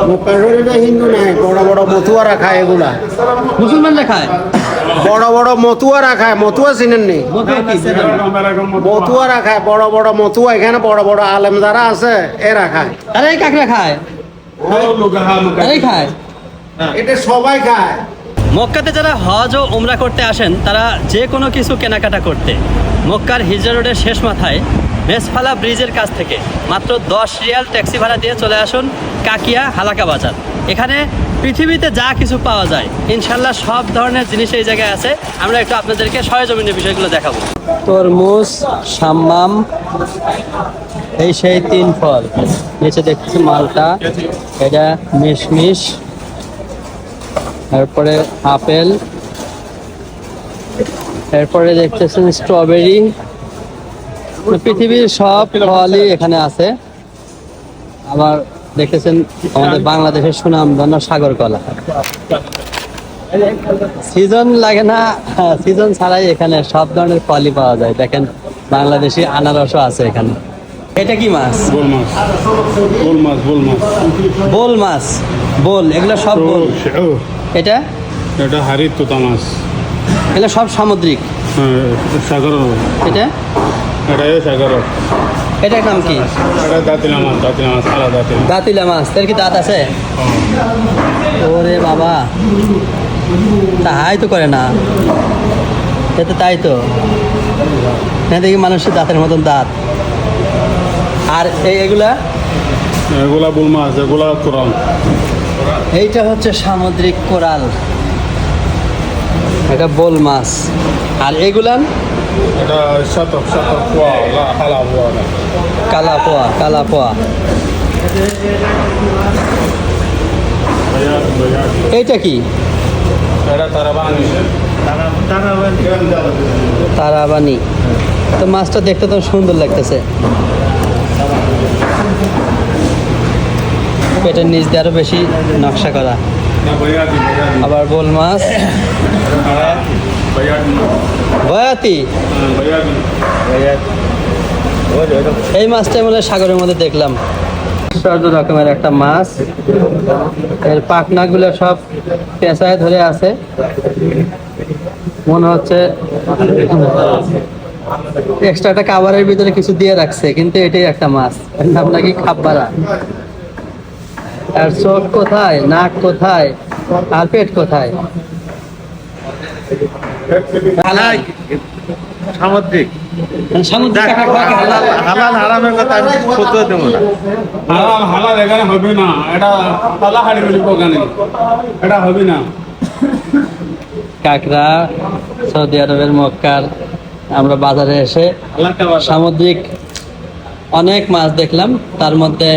মক্কা শরীফে হিন্দু নাই, বড় বড় মতুয়ারা খায় এগুলা। মুসলমানরা খায়? বড় বড় মতুয়ারা খায়, মতুয়া চিনেন নি? মতুয়ারা খায়, বড় বড় মতুয়া, এখানে বড় বড় আলেম যারা আছে এরা খায়। তারাই কাঁকড়া খায়? তারাই খায়? এটা সবাই খায়। মক্কাতে যারা হজ ও উমরা করতে আসেন তারা যে কোনো কিছু কেনাকাটা করতে মক্কার হিজরা রোডের শেষ মাথায় মেসফালা ব্রিজের কাছ থেকে মাত্র 10 রিয়াল ট্যাক্সি ভাড়া দিয়ে চলে আসুন কাকিয়া হালাকা বাজার। এখানে পৃথিবীতে যা কিছু পাওয়া যায় ইনশাল্লাহ সব ধরনের জিনিস এই জায়গায় আছে। আমরা একটু আপনাদেরকে সরেজমিনের বিষয়গুলো দেখাবো। তরমুজ, সাম্মাম, এই সেই 3 ফল। নিচে দেখতেছি মালটা, এটা মিশমিশ, তারপরে আপেল, এরপরে দেখতেছেন স্ট্রবেরি। পৃথিবীর সব ফলই এখানে আছে। আবার দেখতেছেন আমাদের বাংলাদেশের সুনামধন্য সাগর কলা। সিজন লাগে না, সিজন ছাড়াই এখানে সব ধরনের ফলই পাওয়া যায়। দেখেন বাংলাদেশি আনারসও আছে এখানে। এটা কি মাছ? বোল মাছ, বোল মাছ, বোল মাছ, বোল মাছ, বোল, এগুলো সব বোল। এটা এটা হারির তোতা মাছ, এগুলো সব সামুদ্রিক। সাগর, এটা সাগর। এটার নাম কি? এটা দাঁতিলা মাছ, দাঁতিলা মাছ, কালা দাঁতিলা। দাঁতিলা মাছ, তার কি দাঁত আছে? ওরে বাবা, তাই তো করে না, এ তো তাই তো না, দেখি মানুষের দাঁতের মতন দাঁত। আর এগুলা এগুলা বোল মাছ, এগুলা কোরাল। এইটা হচ্ছে সামুদ্রিক কোরাল, এটা বোল মাছ। আর এগুলান এটা শতক, শতক পোয়া, কালা পোয়া। কালা পোয়া, কালা পোয়া। এইটা কি? এটা তারাবানি। তারাবানি। তো মাছটা দেখতে তো সুন্দর লাগতেছে। পেটের নিচ দিয়ে আরো বেশি নকশা করা। আবার বোল মাছ, বয়াতি। এই মাছটা মনে হয় সাগরের মধ্যে দেখলাম। আশ্চর্য রকমের একটা মাছ, এর পাখনাগুলো সব পেঁচায় ধরে আছে। মনে হচ্ছে এক্সট্রা একটা খাবারের ভিতরে কিছু দিয়ে রাখছে, কিন্তু এটাই একটা মাছ। এর নাম নাকি খাব্বারা। আর চোখ কোথায়, নাক কোথায়, আর পেট কোথায়? সামুদ্রিক সামুদ্রিক হালাল হারামের কথা আমি ফতোয়া দেব না। হালাল হালাল এখানে হবে না, এটা পালা হাড়ি বলি ওখানে, এটা হবে না। কাঁকড়া সৌদি আরবের মক্কার আমরা বাজারে এসে সামুদ্রিক অনেক মাছ দেখলাম। তার মধ্যে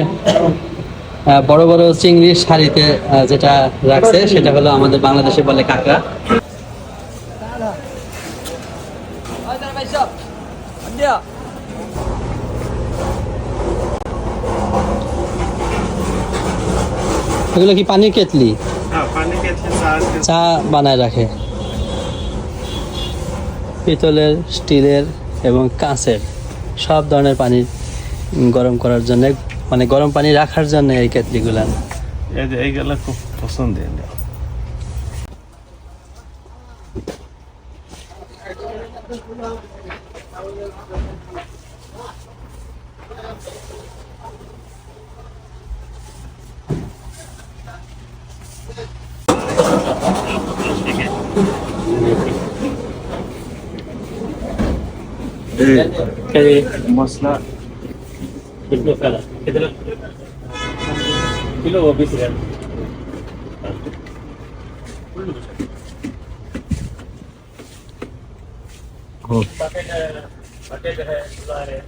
বড় বড় চিংড়ির শাড়িতে যেটা রাখছে সেটা হলো আমাদের বাংলাদেশে বলে কাঁকড়া। এগুলো কি পানির কেতলি? চা বানায় রাখে। পিতলের, স্টিলের এবং কাঁচের সব ধরনের পানি গরম করার জন্য, মানে গরম পানি রাখার জন্য এই কেতলিগুলা। এইগুলা খুব পছন্দের। মশলা किलो वो 20 रियाल। बटेट है, गुलार है।